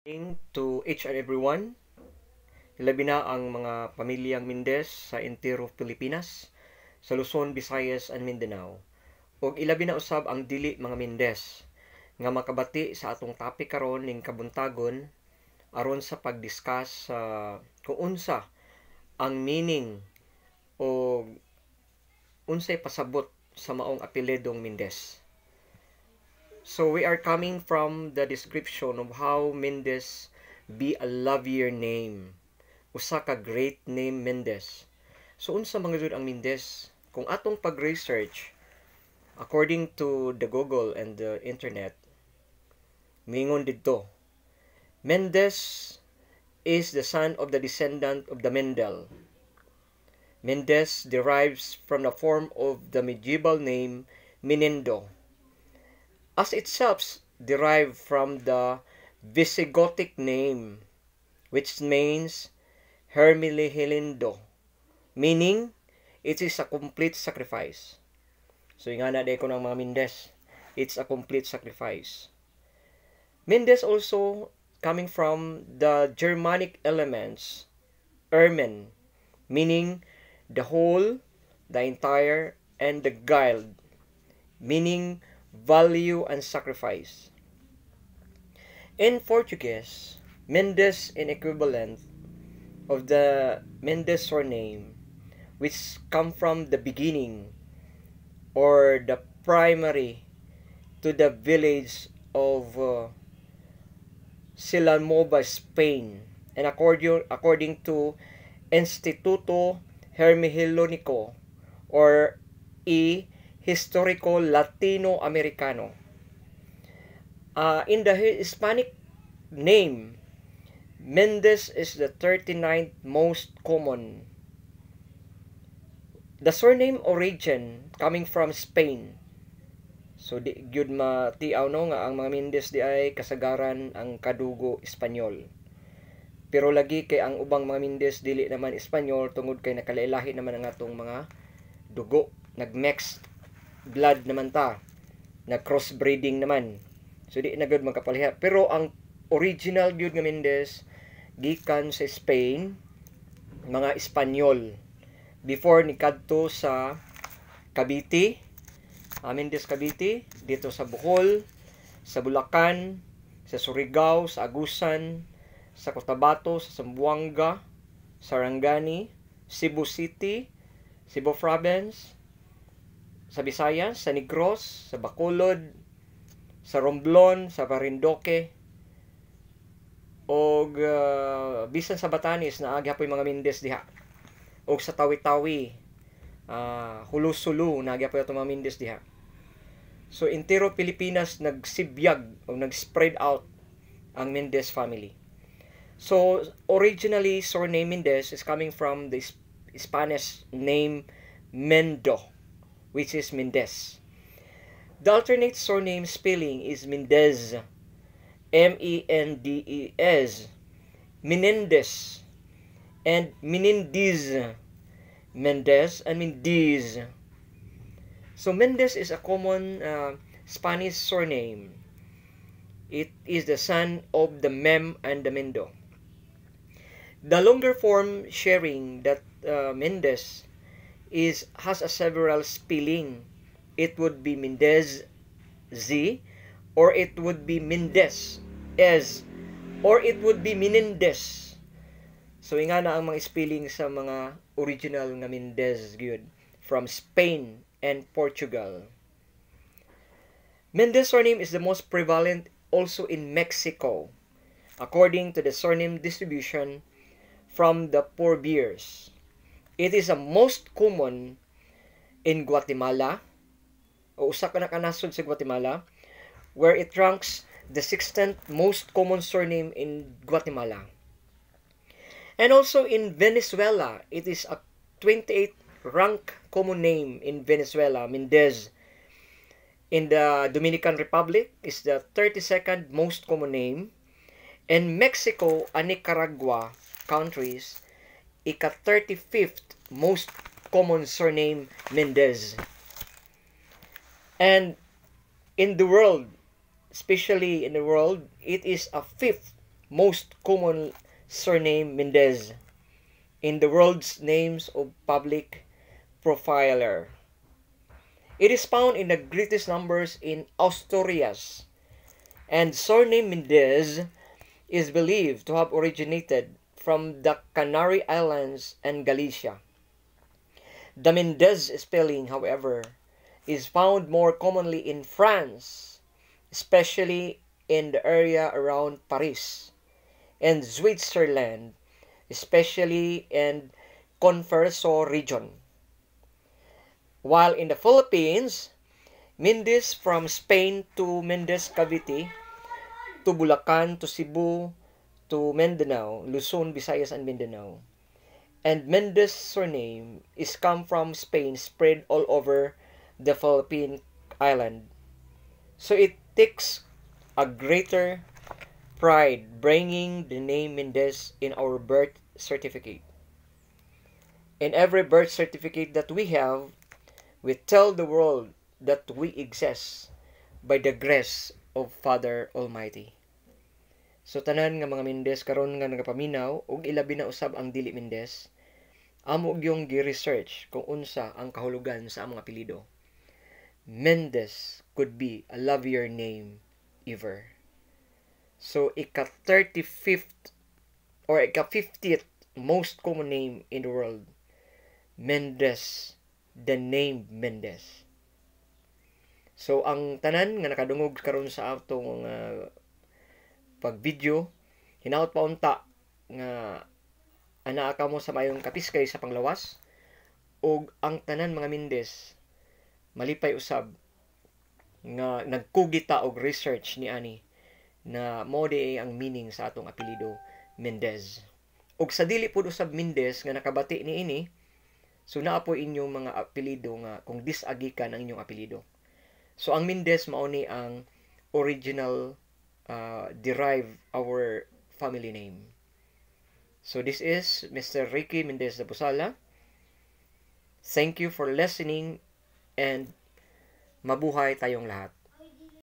Morning to each and everyone. Ilabi na ang mga pamilyang Mendez sa entero Pilipinas, sa Luzon, Visayas, and Mindanao. Ug ilabi na usab ang dili mga Mendez nga makabati sa atong topic karon ning kabuntagon aron sa pagdiscuss sa kung unsa ang meaning o unsay pasabot sa maong apelyedong Mendez. So we are coming from the description of how Mendez be a lovelier name. Usa ka great name Mendez. So unsa mga jud ang Mendez? Kung atong pag-research according to the Google and the internet, mingon didto, Mendez is the son of the descendant of the Mendel. Mendez derives from the form of the medieval name Menendo, as itself derived from the Visigothic name, which means Hermenegildo, meaning it is a complete sacrifice. So nga na ko ng mga Mendez, it's a complete sacrifice. Mendez also coming from the Germanic elements, Ermen, meaning the whole, the entire, and the guild, meaning value and sacrifice. In Portuguese, Mendez is equivalent of the Mendez surname, which come from the beginning or the primary to the village of Silamova, Spain, and according to Instituto Hermenegildo or Historical Latino-Americano. In the Hispanic name, Mendez is the 39th most common. The surname origin coming from Spain. So di gyud matiaw no nga ang mga Mendez di ay kasagaran ang kadugo Espanyol. Pero lagi kay ang ubang mga Mendez dili naman Espanyol tungod kay nakalailahi naman ang atong mga dugo, nagmix blood naman ta, nag-crossbreeding naman. So di na gud magkapaliha. Pero ang original gyud nga Mendez gikan sa Spain, mga Espanyol. Before ni kadto sa Cavite, Mendez Cavite, dito sa Bohol, sa Bulacan, sa Surigao, sa Agusan, sa Cotabato, sa Zamboanga, Sarangani, Cebu City, Cebu Province, sa Visayas, sa Negros, sa Bacolod, sa Romblon, sa Marinduque, o bisan sa Batanes na agyapoy mga Mendez diha. O sa Tawi-Tawi, Hulu-Sulu na agyapoy ato mga Mendez diha. So entero Pilipinas nagsibiyag o nag-spread out ang Mendez family. So originally surname Mendez is coming from the Spanish name Mendo, which is Mendez. The alternate surname spelling is Mendez, Mendes, Menendez, and Menendez, Mendez, and Mendiz. So Mendez is a common Spanish surname. It is the son of the Mem and the Mendo. The longer form sharing that Mendez has a several spelling. It would be Mendez Z, or it would be Mendez S, or it would be Menendez. So nga na ang mga spelling sa mga original nga Mendez gyud from Spain and Portugal. Mendez surname is the most prevalent also in Mexico, according to the surname distribution from the forebears. It is the most common in Guatemala, o usa ka na kanasod sa Guatemala, where it ranks the 16th most common surname in Guatemala. And also in Venezuela, it is a 28th rank common name in Venezuela, Mendez. In the Dominican Republic is the 32nd most common name. In Mexico and Nicaragua countries, ika-35th most common surname Mendez. And in the world, especially in the world, it is a 5th most common surname Mendez in the world's names of public profiler. It is found in the greatest numbers in Asturias, and surname Mendez is believed to have originated from the Canary Islands and Galicia. The Mendez spelling, however, is found more commonly in France, especially in the area around Paris, and Switzerland, especially in Conferso region. While in the Philippines, Mendez from Spain to Mendez Cavite, to Bulacan, to Cebu, to Mindanao, Luzon, Visayas, and Mindanao. And Mendez surname is come from Spain, spread all over the Philippine island. So it takes a greater pride bringing the name Mendez in our birth certificate. In every birth certificate that we have, we tell the world that we exist by the grace of Father Almighty. So tanan nga mga Mendez karon nga nagapaminaw ug ilabi na usab ang dili Mendez, amo gyung gi-research kung unsa ang kahulugan sa among apelyido. Mendez could be a lovelier name ever. So ika-35th or ika-50th most common name in the world, Mendez, the name Mendez. So ang tanan nga nakadungog karon sa atong pag-video, hinaot pa unta nga anaa ka mo sa mayong kapiskay sa panglawas, ug ang tanan mga Mendez malipay usab nga nagkugita og research ni ani na mao di ang meaning sa atong apelyido Mendez. Ug sa dili pud usab Mendez nga nakabati niini, so naa po inyong mga apelyido nga kung disagikan ang inyong apelyido. So ang Mendez mao ni ang original derive our family name. So this is Mr. Ricky Mendez de Busala. Thank you for listening and mabuhay tayong lahat.